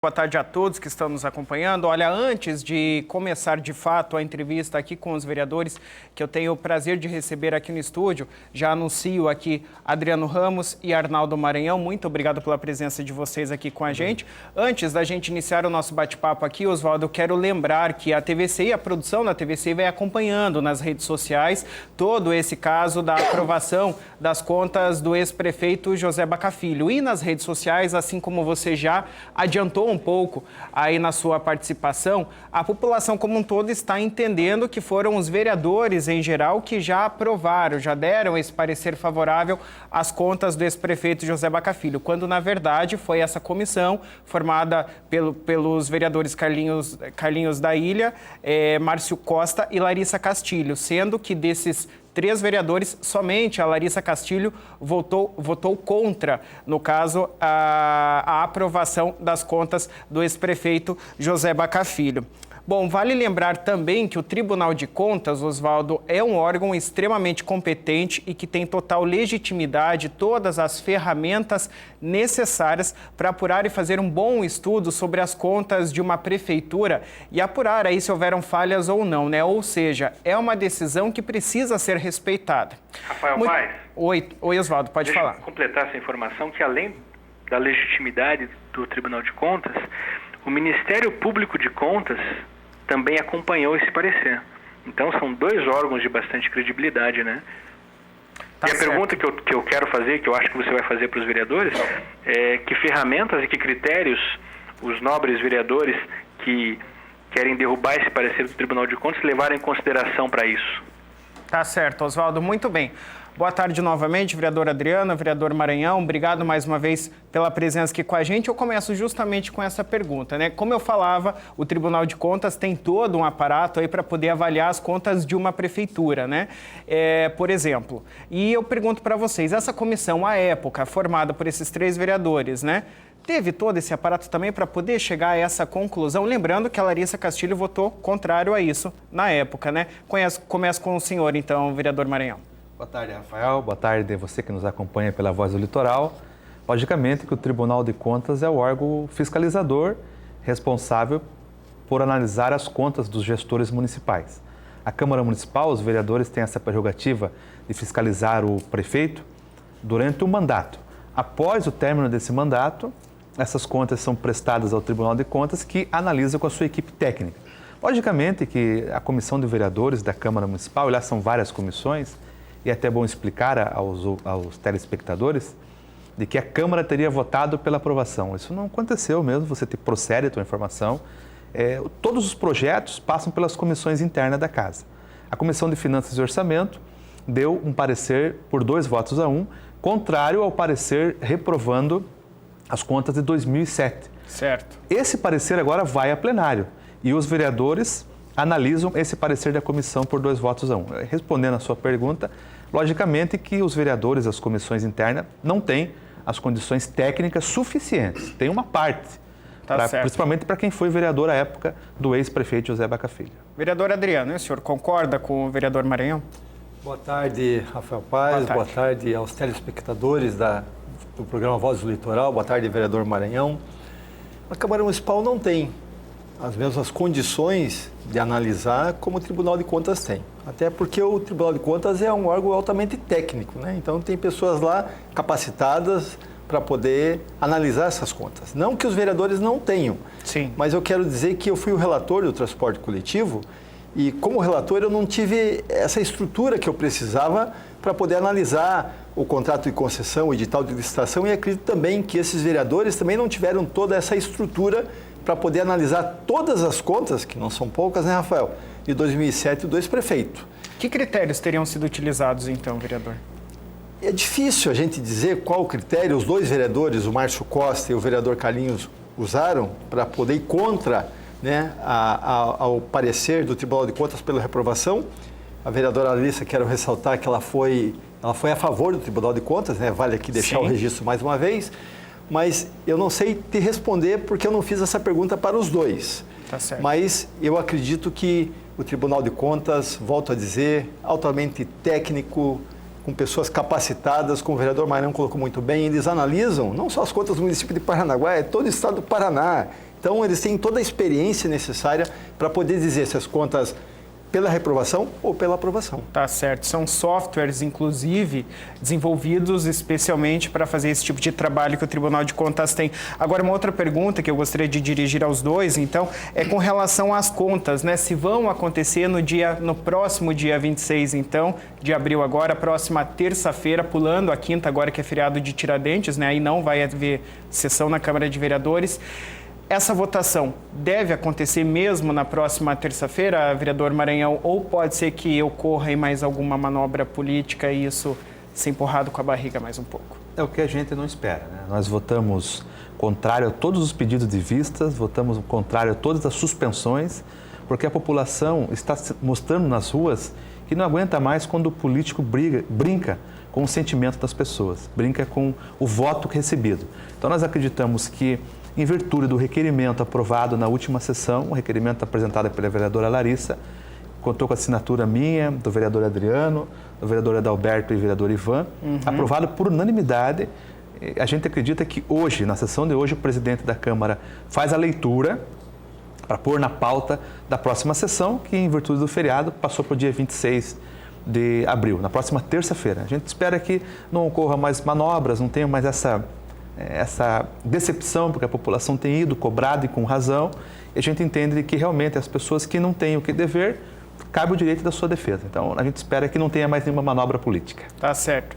Boa tarde a todos que estão nos acompanhando. Olha, antes de começar de fato a entrevista aqui com os vereadores, que eu tenho o prazer de receber aqui no estúdio, já anuncio aqui Adriano Ramos e Arnaldo Maranhão. Muito obrigado pela presença de vocês aqui com a gente. Antes da gente iniciar o nosso bate-papo aqui, Oswaldo, eu quero lembrar que a TVC e a produção da TVC vai acompanhando nas redes sociais todo esse caso da aprovação das contas do ex-prefeito José Baca Filho. E nas redes sociais, assim como você já adiantou um pouco aí na sua participação, a população como um todo está entendendo que foram os vereadores em geral que já aprovaram, já deram esse parecer favorável às contas do ex-prefeito José Baca Filho, quando na verdade foi essa comissão formada pelos vereadores Carlinhos da Ilha, Márcio Costa e Larissa Castilho, sendo que desses 3 vereadores, somente a Larissa Castilho votou contra, no caso, a aprovação das contas do ex-prefeito José Baca Filho. Bom, vale lembrar também que o Tribunal de Contas, Oswaldo, é um órgão extremamente competente e que tem total legitimidade, todas as ferramentas necessárias para apurar e fazer um bom estudo sobre as contas de uma prefeitura e apurar aí se houveram falhas ou não, né? Ou seja, é uma decisão que precisa ser respeitada. Rafael Paes. Oi, Oswaldo, pode falar. Deixa eu completar essa informação que, além da legitimidade do Tribunal de Contas, o Ministério Público de Contas também acompanhou esse parecer. Então, são 2 órgãos de bastante credibilidade, né? Tá e a certo. pergunta que eu quero fazer, que eu acho que você vai fazer para os vereadores, é que ferramentas e que critérios os nobres vereadores que querem derrubar esse parecer do Tribunal de Contas levaram em consideração para isso. Tá certo, Oswaldo, muito bem. Boa tarde novamente, vereador Adriano, vereador Maranhão. Obrigado mais uma vez pela presença aqui com a gente. Eu começo justamente com essa pergunta, né? Como eu falava, o Tribunal de Contas tem todo um aparato aí para poder avaliar as contas de uma prefeitura, né? Por exemplo, e eu pergunto para vocês, essa comissão, à época, formada por esses 3 vereadores, né? Teve todo esse aparato também para poder chegar a essa conclusão? Lembrando que a Larissa Castilho votou contrário a isso na época, né? Começo com o senhor, então, vereador Maranhão. Boa tarde, Rafael. Boa tarde a você que nos acompanha pela Voz do Litoral. Logicamente que o Tribunal de Contas é o órgão fiscalizador responsável por analisar as contas dos gestores municipais. A Câmara Municipal, os vereadores têm essa prerrogativa de fiscalizar o prefeito durante o mandato. Após o término desse mandato, essas contas são prestadas ao Tribunal de Contas, que analisa com a sua equipe técnica. Logicamente que a Comissão de Vereadores da Câmara Municipal, lá são várias comissões, e é até bom explicar aos telespectadores de que a Câmara teria votado pela aprovação. Isso não aconteceu mesmo, você procede a tua informação. Todos os projetos passam pelas comissões internas da Casa. A Comissão de Finanças e Orçamento deu um parecer por 2 votos a 1, contrário ao parecer reprovando as contas de 2007. Certo. Esse parecer agora vai a plenário e os vereadores analisam esse parecer da comissão por 2 votos a 1. Respondendo a sua pergunta, logicamente que os vereadores, as comissões internas, não têm as condições técnicas suficientes. Tem uma parte, principalmente para quem foi vereador à época do ex-prefeito José Baca Filho. Vereador Adriano, o senhor concorda com o vereador Maranhão? Boa tarde, Rafael Paes. Boa tarde aos telespectadores do programa Voz do Litoral. Boa tarde, vereador Maranhão. A Câmara Municipal não tem as mesmas condições de analisar como o Tribunal de Contas tem. Até porque o Tribunal de Contas é um órgão altamente técnico, né? Então tem pessoas lá capacitadas para poder analisar essas contas. Não que os vereadores não tenham, sim, mas eu quero dizer que eu fui o relator do transporte coletivo e como relator eu não tive essa estrutura que eu precisava para poder analisar o contrato de concessão, o edital de licitação, e acredito também que esses vereadores também não tiveram toda essa estrutura para poder analisar todas as contas, que não são poucas, né, Rafael, de 2007 do ex-prefeito. Que critérios teriam sido utilizados, então, vereador? É difícil a gente dizer qual critério os 2 vereadores, o Márcio Costa e o vereador Carlinhos, usaram para poder ir contra, né, ao parecer do Tribunal de Contas pela reprovação. A vereadora Alissa, quero ressaltar que ela foi a favor do Tribunal de Contas, né? Vale aqui deixar o registro mais uma vez, mas eu não sei te responder porque eu não fiz essa pergunta para os 2. Tá certo. Mas eu acredito que o Tribunal de Contas, volto a dizer, altamente técnico, com pessoas capacitadas, como o vereador Maranhão colocou muito bem, eles analisam não só as contas do município de Paranaguá, é todo o estado do Paraná. Então, eles têm toda a experiência necessária para poder dizer se as contas pela reprovação ou pela aprovação. Tá certo. São softwares, inclusive, desenvolvidos especialmente para fazer esse tipo de trabalho que o Tribunal de Contas tem. Agora, uma outra pergunta que eu gostaria de dirigir aos dois, então, é com relação às contas, né? Se vão acontecer no próximo dia 26, então, de abril agora, próxima terça-feira, pulando a quinta agora que é feriado de Tiradentes, né? Aí não vai haver sessão na Câmara de Vereadores. Essa votação deve acontecer mesmo na próxima terça-feira, vereador Maranhão, ou pode ser que ocorra em mais alguma manobra política e isso ser empurrado com a barriga mais um pouco? É o que a gente não espera, né? Nós votamos contrário a todos os pedidos de vistas, votamos contrário a todas as suspensões, porque a população está mostrando nas ruas que não aguenta mais quando o político brinca com o sentimento das pessoas, brinca com o voto recebido. Então nós acreditamos que, em virtude do requerimento aprovado na última sessão, o requerimento apresentado pela vereadora Larissa, contou com a assinatura minha, do vereador Adriano, do vereador Adalberto e do vereador Ivan, aprovado por unanimidade. A gente acredita que hoje, na sessão de hoje, o presidente da Câmara faz a leitura para pôr na pauta da próxima sessão, que em virtude do feriado passou para o dia 26 de abril, na próxima terça-feira. A gente espera que não ocorra mais manobras, não tenha mais essa decepção, porque a população tem ido cobrado e com razão, e a gente entende que realmente as pessoas que não têm o que dever, cabe o direito da sua defesa. Então, a gente espera que não tenha mais nenhuma manobra política. Tá certo.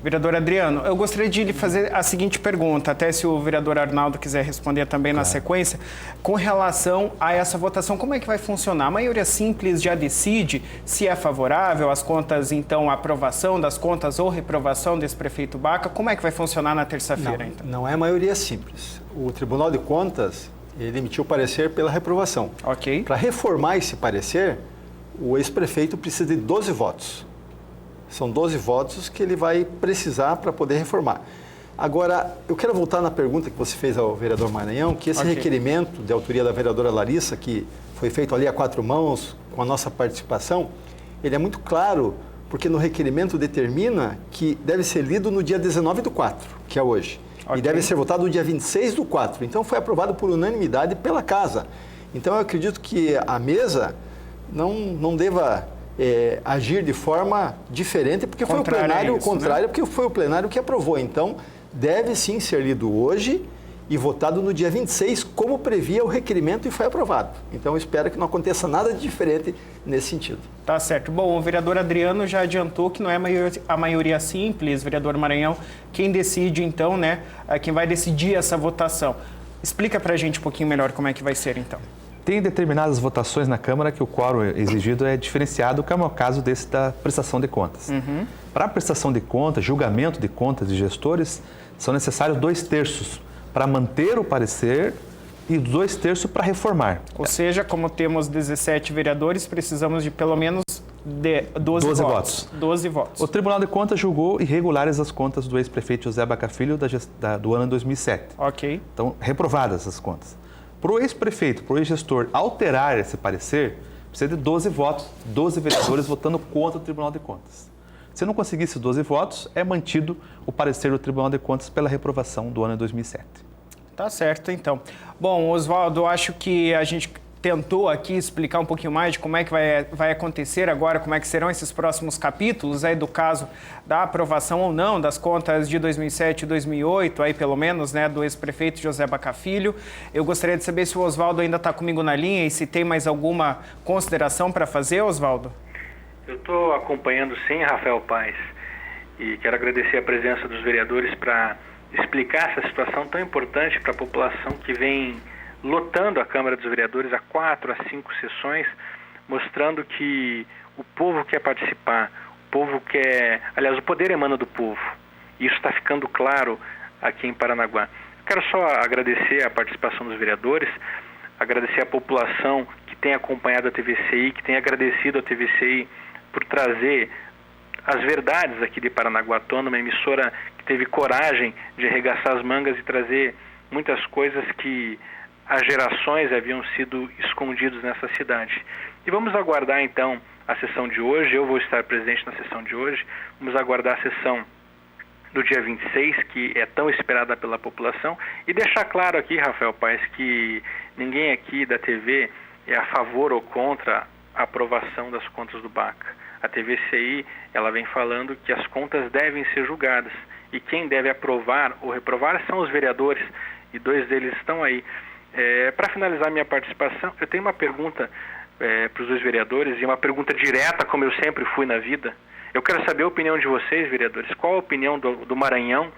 Vereador Adriano, eu gostaria de lhe fazer a seguinte pergunta, até se o vereador Arnaldo quiser responder também na sequência, com relação a essa votação, como é que vai funcionar? A maioria simples já decide se é favorável às contas, então, a aprovação das contas ou reprovação desse prefeito Baca, como é que vai funcionar na terça-feira, então? Não é maioria simples. O Tribunal de Contas, ele emitiu parecer pela reprovação. Ok. Para reformar esse parecer, o ex-prefeito precisa de 12 votos. São 12 votos que ele vai precisar para poder reformar. Agora, eu quero voltar na pergunta que você fez ao vereador Maranhão, que esse requerimento de autoria da vereadora Larissa, que foi feito ali a 4 mãos, com a nossa participação, ele é muito claro, porque no requerimento determina que deve ser lido no dia 19/4, que é hoje. E deve ser votado no dia 26/4. Então, foi aprovado por unanimidade pela Casa. Então, eu acredito que a mesa não deva agir de forma diferente, porque foi o plenário contrário, porque foi o plenário que aprovou. Então, deve sim ser lido hoje e votado no dia 26, como previa o requerimento e foi aprovado. Então, eu espero que não aconteça nada de diferente nesse sentido. Tá certo. Bom, o vereador Adriano já adiantou que não é a maioria simples, vereador Maranhão, quem decide, então, né, quem vai decidir essa votação. Explica pra gente um pouquinho melhor como é que vai ser, então. Tem determinadas votações na Câmara que o quórum exigido é diferenciado, como é o caso desse da prestação de contas. Para a prestação de contas, julgamento de contas de gestores, são necessários 2/3 para manter o parecer e 2/3 para reformar. Ou seja, como temos 17 vereadores, precisamos de pelo menos 12 votos. 12 votos. O Tribunal de Contas julgou irregulares as contas do ex-prefeito José Baca Filho do ano 2007. Ok. Então, reprovadas as contas. Para o ex-prefeito, para o ex-gestor alterar esse parecer, precisa de 12 votos, 12 vereadores votando contra o Tribunal de Contas. Se não conseguir esses 12 votos, é mantido o parecer do Tribunal de Contas pela reprovação do ano 2007. Tá certo, então. Bom, Oswaldo, acho que a gente tentou aqui explicar um pouquinho mais de como é que vai acontecer agora, como é que serão esses próximos capítulos aí do caso da aprovação ou não das contas de 2007 e 2008, aí pelo menos, né, do ex-prefeito José Baca Filho. Eu gostaria de saber se o Oswaldo ainda está comigo na linha e se tem mais alguma consideração para fazer, Oswaldo. Eu estou acompanhando sim, Rafael Paes, e quero agradecer a presença dos vereadores para explicar essa situação tão importante para a população que vem lotando a Câmara dos Vereadores há 4 a 5 sessões, mostrando que o povo quer participar, o povo quer... Aliás, o poder emana do povo. E isso está ficando claro aqui em Paranaguá. Quero só agradecer a participação dos vereadores, agradecer a população que tem acompanhado a TVCI, que tem agradecido a TVCI por trazer as verdades aqui de Paranaguá à tona, uma emissora que teve coragem de arregaçar as mangas e trazer muitas coisas que há gerações haviam sido escondidos nessa cidade. E vamos aguardar então a sessão de hoje, eu vou estar presente na sessão de hoje, vamos aguardar a sessão do dia 26, que é tão esperada pela população, e deixar claro aqui, Rafael Paes, que ninguém aqui da TV é a favor ou contra a aprovação das contas do BACA. A TVCI, ela vem falando que as contas devem ser julgadas, e quem deve aprovar ou reprovar são os vereadores, e 2 deles estão aí. Para finalizar minha participação, eu tenho uma pergunta para os 2 vereadores, e uma pergunta direta, como eu sempre fui na vida. Eu quero saber a opinião de vocês, vereadores. Qual a opinião do Maranhão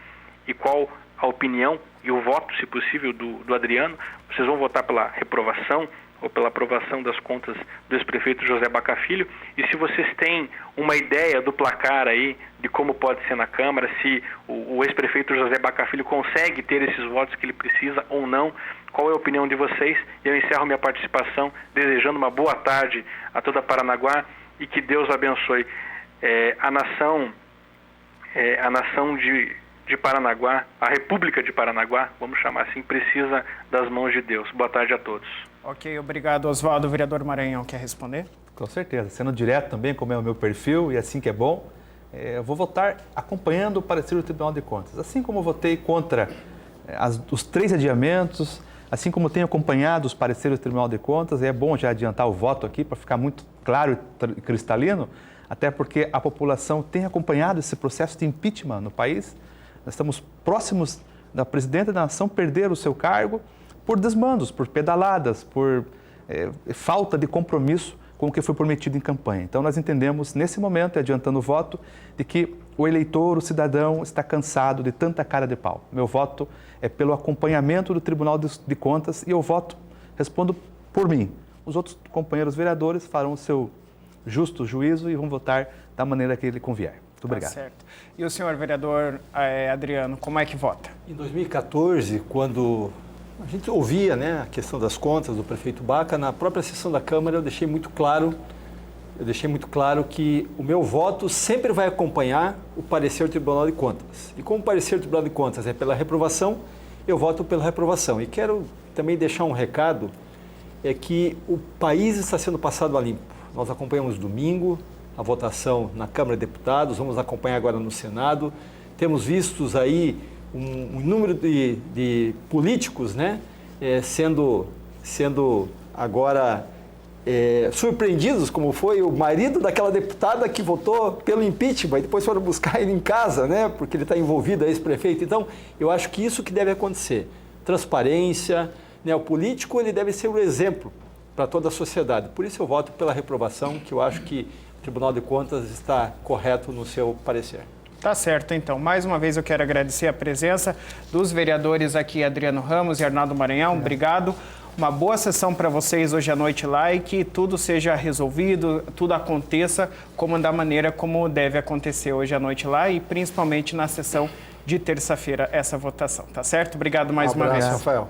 e qual a opinião e o voto, se possível, do Adriano? Vocês vão votar pela reprovação ou pela aprovação das contas do ex-prefeito José Baca Filho? E se vocês têm uma ideia do placar aí, de como pode ser na Câmara, se o ex-prefeito José Baca Filho consegue ter esses votos que ele precisa ou não, qual é a opinião de vocês? Eu encerro minha participação desejando uma boa tarde a toda Paranaguá e que Deus abençoe. A nação de Paranaguá, a República de Paranaguá, vamos chamar assim, precisa das mãos de Deus. Boa tarde a todos. Ok, obrigado, Oswaldo. O vereador Maranhão quer responder? Com certeza. Sendo direto também, como é o meu perfil, e assim que é bom, eu vou votar acompanhando o parecer do Tribunal de Contas. Assim como eu votei contra os 3 adiamentos, assim como tenho acompanhado os pareceres do Tribunal de Contas, é bom já adiantar o voto aqui para ficar muito claro e cristalino, até porque a população tem acompanhado esse processo de impeachment no país. Nós estamos próximos da presidenta da nação perder o seu cargo por desmandos, por pedaladas, por falta de compromisso com o que foi prometido em campanha. Então, nós entendemos, nesse momento, adiantando o voto, de que o eleitor, o cidadão, está cansado de tanta cara de pau. Meu voto é pelo acompanhamento do Tribunal de Contas e eu respondo por mim. Os outros companheiros vereadores farão o seu justo juízo e vão votar da maneira que ele convier. Muito obrigado. Tá certo. E o senhor vereador Adriano, como é que vota? Em 2014, quando a gente ouvia, né, a questão das contas do prefeito Baca, na própria sessão da Câmara eu deixei muito claro que o meu voto sempre vai acompanhar o parecer do Tribunal de Contas. E como o parecer do Tribunal de Contas é pela reprovação, eu voto pela reprovação. E quero também deixar um recado, é que o país está sendo passado a limpo. Nós acompanhamos domingo a votação na Câmara de Deputados, vamos acompanhar agora no Senado. Temos vistos aí um número de políticos, né, sendo agora surpreendidos, como foi o marido daquela deputada que votou pelo impeachment e depois foram buscar ele em casa, né, porque ele está envolvido, ex-prefeito. Então, eu acho que isso que deve acontecer. Transparência, né, o político ele deve ser um exemplo para toda a sociedade. Por isso eu voto pela reprovação, que eu acho que o Tribunal de Contas está correto no seu parecer. Tá certo, então. Mais uma vez eu quero agradecer a presença dos vereadores aqui, Adriano Ramos e Arnaldo Maranhão. Obrigado. Uma boa sessão para vocês hoje à noite lá e que tudo seja resolvido, tudo aconteça da maneira como deve acontecer hoje à noite lá e principalmente na sessão de terça-feira essa votação, tá certo? Obrigado mais uma vez. Rafael.